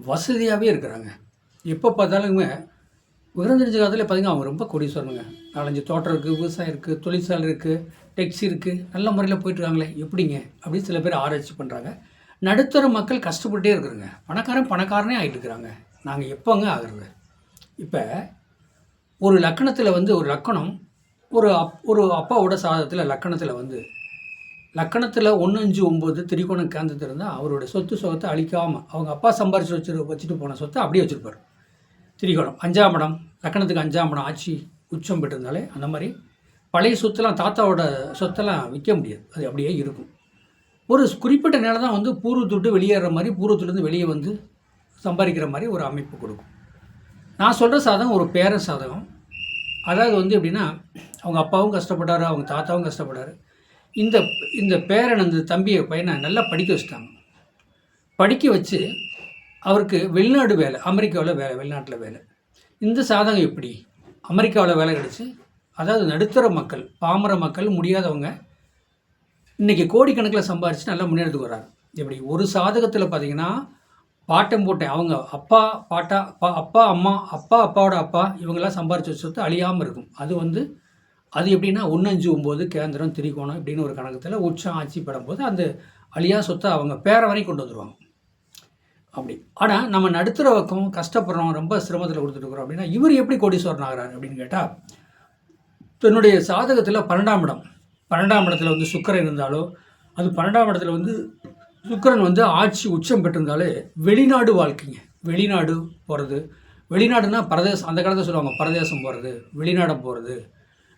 வசதியாகவே இருக்கிறாங்க. எப்போ பார்த்தாலுமே விவரம் தெரிஞ்ச காலத்தில் பார்த்தீங்கன்னா அவங்க ரொம்ப கோடீஸ்வரனுங்க. 4, 5 தோட்டம் இருக்குது, விவசாயம் இருக்குது, தொழிற்சாலை இருக்குது, டெக்ஸி இருக்குது, நல்ல முறையில் போயிட்டுருக்காங்களே எப்படிங்க அப்படின்னு சில பேர் ஆராய்ச்சி பண்ணுறாங்க. நடுத்தர மக்கள் கஷ்டப்பட்டே இருக்கிறாங்க. பணக்காரனே ஆகிட்டு இருக்கிறாங்க. நாங்கள் எப்போங்க ஆகிறது? இப்போ ஒரு லக்கணத்தில் ஒரு லக்கணம் ஒரு அப்பாவோட சாதத்தில் லக்கணத்தில் 1, 5, 9 திரிகோணம் கேந்திரத்தில் இருந்தால் அவரோட சொத்து சுகத்தை அழிக்காமல் அவங்க அப்பா சம்பாரித்து வச்சுட்டு போன சொத்தை அப்படியே வச்சுருப்பார். திரிகோணம் 5ஆம் இடம், லக்கணத்துக்கு 5ஆம் இடம் ஆட்சி உச்சம் பெற்றிருந்தாலே அந்த மாதிரி பழைய சொத்தெல்லாம் தாத்தாவோட சொத்தெல்லாம் விற்க முடியாது, அது அப்படியே இருக்கும். ஒரு குறிப்பிட்ட நேரம் தான் பூர்வத்தை விட்டு வெளியேற மாதிரி, பூர்வத்துலேருந்து வெளியே சம்பாதிக்கிற மாதிரி ஒரு அமைப்பு கொடுக்கும். நான் சொல்கிற சாதகம் ஒரு பேர சாதகம். அதாவது எப்படின்னா அவங்க அப்பாவும் கஷ்டப்பட்டார், அவங்க தாத்தாவும் கஷ்டப்பட்டார். இந்த பேரன் அந்த தம்பியை பையனை நல்லா படிக்க வச்சுட்டாங்க. படிக்க வச்சு அவருக்கு வெளிநாடு வேலை, அமெரிக்காவில் வேலை, வெளிநாட்டில் வேலை. இந்த சாதகம் எப்படி அமெரிக்காவில் வேலை கிடச்சி, அதாவது நடுத்தர மக்கள், பாமர மக்கள், முடியாதவங்க இன்றைக்கி கோடிக்கணக்கில் சம்பாரித்து நல்லா முன்னேறதுக்கு வர்றாரு. எப்படி ஒரு சாதகத்தில் பார்த்தீங்கன்னா பாட்டம் போட்டேன் அவங்க அப்பா அம்மா அப்பாவோட அப்பா இவங்கெல்லாம் சம்பாரித்து வச்சு அழியாமல் இருக்கும். அது எப்படின்னா 1, 5, 9 கேந்திரம் திரிகோணம் இப்படின்னு ஒரு கணக்கத்தில் உச்சம் ஆட்சி படும்போது அந்த அழியா சொத்தை அவங்க பேர வரைக்கும் கொண்டு வந்துடுவாங்க. அப்படி ஆனால் நம்ம நடுத்தர பக்கம் கஷ்டப்படுறோம், ரொம்ப சிரமத்தில் கொடுத்துட்டுருக்குறோம் அப்படின்னா இவர் எப்படி கோடீஸ்வரன் ஆகிறார் அப்படின்னு கேட்டால், தன்னுடைய சாதகத்தில் 12ஆம் இடத்துல சுக்கிரன் இருந்தாலோ, அது 12ஆம் இடத்துல சுக்கிரன் ஆட்சி உச்சம் பெற்றிருந்தாலே வெளிநாடு வாழ்க்கைங்க. வெளிநாடு போகிறது, வெளிநாடுனா பரதேசம், அந்த காலத்தில் சொல்லுவாங்க பரதேசம் போகிறது, வெளிநாடம் போகிறது.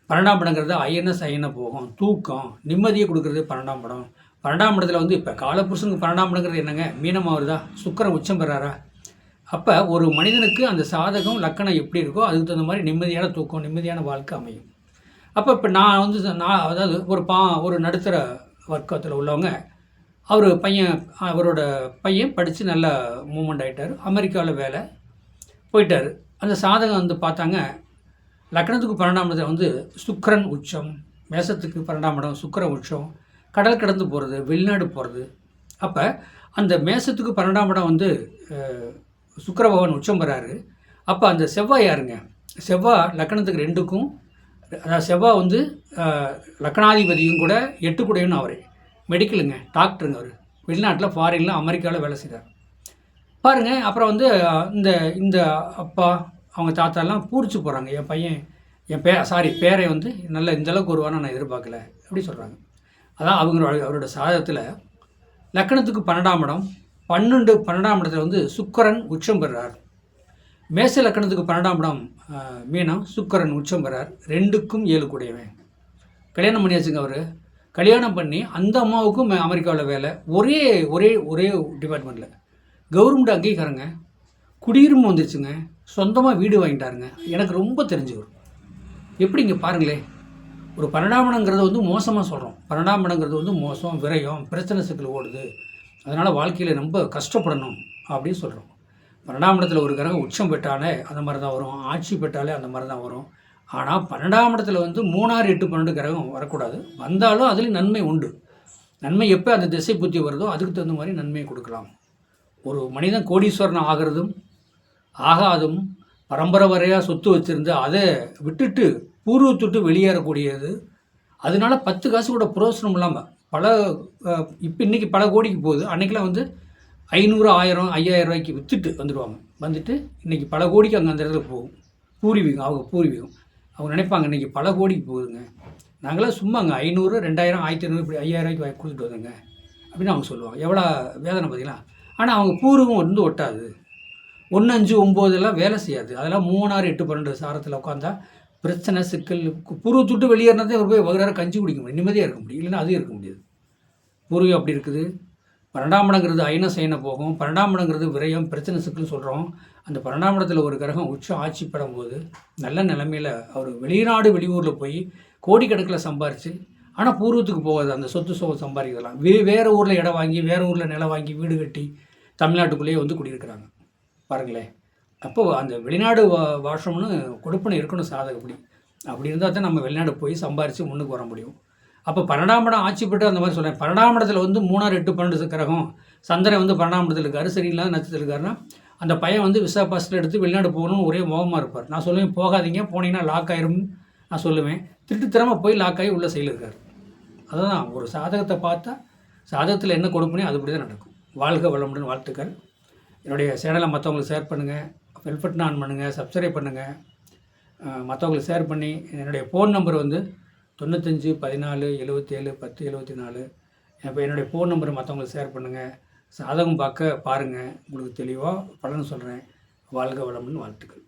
12ஆம் இடங்கிறது ஐஎன்எஸ் போகும், தூக்கம் நிம்மதியை கொடுக்குறது 12ஆம் இடம். 12ஆம் இடத்துல இப்போ காலப்புருஷனுக்கு 12ஆம் இடங்கிறது என்னங்க, மீனமாக வருதா, சுக்கிரன் உச்சம் பெறாரா? அப்போ ஒரு மனிதனுக்கு அந்த சாதகம் லக்கணம் எப்படி இருக்கோ அதுக்கு தகுந்த மாதிரி நிம்மதியான தூக்கம், நிம்மதியான வாழ்க்கை அமையும். அப்போ இப்போ நான் அதாவது ஒரு நடுத்தர வர்க்கத்தில் உள்ளவங்க, அவரோட பையன் படித்து நல்ல மூமெண்ட் ஆகிட்டார், அமெரிக்காவில் வேலை போயிட்டார். அந்த சாதகம் பார்த்தாங்க லக்னத்துக்கு 12ஆம் இடத்துல சுக்கிரன் உச்சம், மேசத்துக்கு 12ஆம் இடம் சுக்கிரன் உச்சம், கடல் கடந்து போகிறது, வெளிநாடு போகிறது. அப்போ அந்த மேசத்துக்கு 12ஆம் இடம் சுக்கிர பகவான் உச்சம் பெறாரு. அப்போ அந்த செவ்வாய் யாருங்க, செவ்வாய் லக்கணத்துக்கு 2க்கும், அதாவது செவ்வாய் லக்கணாதிபதியும் கூட 8 கூடையும் அவரே மெடிக்கலுங்க, டாக்டருங்க. அவர் வெளிநாட்டில் ஃபாரினில் அமெரிக்காவில் வேலை செய்கிறார் பாருங்கள். அப்புறம் இந்த அப்பா அவங்க தாத்தாலாம் பூரிச்சு போகிறாங்க, என் பையன் பேரை நல்ல இந்தளவுக்கு வருவான்னு நான் எதிர்பார்க்கல அப்படி சொல்கிறாங்க. அதான் அவரோட சாதகத்தில் லக்கணத்துக்கு 12ஆம் இடம் 12ஆம் இடத்துல சுக்கிரன் உச்சம் பெறார். மேச லக்கணத்துக்கு 12ஆம் இடம் மீனம், சுக்கிரன் உச்சம் பெறார். 2க்கும் 7 கூடையவன். கல்யாணம் பண்ணியாச்சுங்க. அவர் கல்யாணம் பண்ணி அந்த அம்மாவுக்கும் அமெரிக்காவில் வேலை, ஒரே டிபார்ட்மெண்ட்டில், கவர்மெண்ட் அங்கீகாரங்க, குடியுரிமை வந்துருச்சுங்க, சொந்தமாக வீடு வாங்கிட்டாருங்க. எனக்கு ரொம்ப தெரிஞ்சவர். எப்படிங்க பாருங்களேன், ஒரு 12ஆம் இடங்கிறது மோசமாக சொல்கிறோம். 12ஆம் இடங்கிறது மோசம், விரயம், பிரச்சனை சிக்கல் ஓடுது, அதனால் வாழ்க்கையில் ரொம்ப கஷ்டப்படணும் அப்படின்னு சொல்கிறோம். 12ஆம் இடத்துல ஒரு கிரகம் உச்சம் பெற்றாலே அந்த மாதிரி தான் வரும், ஆட்சி பெற்றாலே அந்த மாதிரி தான் வரும். ஆனால் 12ஆம் இடத்துல 3, 6, 8, 12 கிரகம் வரக்கூடாது. வந்தாலும் அதுலேயும் நன்மை உண்டு. நன்மை எப்போ அந்த திசை புத்தி வருதோ அதுக்கு தகுந்த மாதிரி நன்மையை கொடுக்கலாம். ஒரு மனிதன் கோடீஸ்வரன் ஆகிறதும் ஆகாதும் பரம்பரை வரையாக சொத்து வச்சுருந்து அதை விட்டுட்டு பூர்வத்துட்டு வெளியேறக்கூடியது. அதனால 10 காசு கூட புரோசனம் இல்லாமல் இன்றைக்கி பல கோடிக்கு போகுது. அன்றைக்கெலாம் 500, 1000, 5000 ரூபாய்க்கு விற்றுட்டு வந்துட்டு இன்றைக்கி பல கோடிக்கு அங்கே அந்த இடத்துல போகும். பூர்வீகம் அவங்க நினைப்பாங்க இன்றைக்கி பல கோடிக்கு போகுதுங்க, நாங்களாம் சும்மாங்க 500, 2000, 1500 இப்படி 5000 ரூபாய்க்கு வாங்கி கொடுத்துட்டு வந்தோங்க அப்படின்னு அவங்க சொல்லுவாங்க. எவ்வளோ வேதனை பார்த்தீங்களா? ஆனால் அவங்க பூர்வம் ஒட்டாது. 1, 5, 9 எல்லாம் வேலை செய்யாது. அதெல்லாம் 3, 6, 8, 12 சாரத்தில் உட்காந்தா பிரச்சனை சிக்கல். பூர்வத்துட்டு வெளியேறினதே ஒரு போய் வகுறார கஞ்சி குடிக்க முடியும், நிம்மதியாக இருக்க முடியும், இல்லைன்னா அதுவும் இருக்க முடியாது. பூர்வீகம் அப்படி இருக்குது. 12ஆம் இடங்கிறது ஐன போகும். 12ஆம் இடங்கிறது விரயம், பிரச்சனை சிக்கல் சொல்கிறோம். அந்த 12ஆம் இடத்துல ஒரு கிரகம் உச்சம் ஆட்சி பெறும்போது நல்ல நிலைமையில் அவர் வெளிநாடு வெளியூரில் போய் கோடிக்கணக்கில் சம்பாரித்து, ஆனால் பூர்வத்துக்கு போகாது அந்த சொத்து சம்பாதிக்கலாம். வேறு ஊரில் இடம் வாங்கி, வேறு ஊரில் நிலம் வாங்கி வீடு கட்டி தமிழ்நாட்டுக்குள்ளேயே குடியிருக்கிறாங்க பாருங்களேன். அப்போது அந்த வெளிநாடு வாஷம்னு கொடுப்பனை இருக்கணும் சாதகப்படி. அப்படி இருந்தால் தான் நம்ம வெளிநாடு போய் சம்பாரித்து முன்னுக்கு வர முடியும். அப்போ 12ஆம் இடம் ஆட்சி பெற்று அந்த மாதிரி சொல்கிறேன். 12ஆம் இடத்துல 3, 6, 8, 12 கிரகம், சந்திரன் 12ஆம் இடத்துல இருக்காரு, சரியில்லாத நட்சத்திரம் இருக்காருன்னா அந்த பையன் வந்து விசா பாஸ்போர்ட் எடுத்து வெளிநாடு போகணும்னு ஒரே மோகமாக இருப்பார். நான் சொல்லுவேன் போகாதீங்க, போனீங்கன்னா லாக் ஆயிரும்னு நான் சொல்லுவேன். திருட்டுத்தனமா போய் லாக் ஆகி உள்ள செயல் இருக்காரு. அதுதான் ஒரு சாதகத்தை பார்த்தா சாதகத்தில் என்ன கொடுப்பனே அதுபடி தான் நடக்கும். வாழ்க வளமுடன், வாழ்த்துக்கள். என்னுடைய சேனலை மற்றவங்களுக்கு ஷேர் பண்ணுங்கள், பெல் பட்டன் ஆன் பண்ணுங்கள், சப்ஸ்கிரைப் பண்ணுங்கள், மற்றவங்களுக்கு ஷேர் பண்ணி என்னுடைய ஃபோன் நம்பர் வந்து 95 14 77 10 74. இப்போ என்னுடைய ஃபோன் நம்பரை மற்றவங்களுக்கு ஷேர் பண்ணுங்கள். சாதகம் பார்க்க பாருங்கள், உங்களுக்கு தெளிவாக பலன் சொல்கிறேன். வாழ்க வளமுடன், வாழ்த்துக்கள்.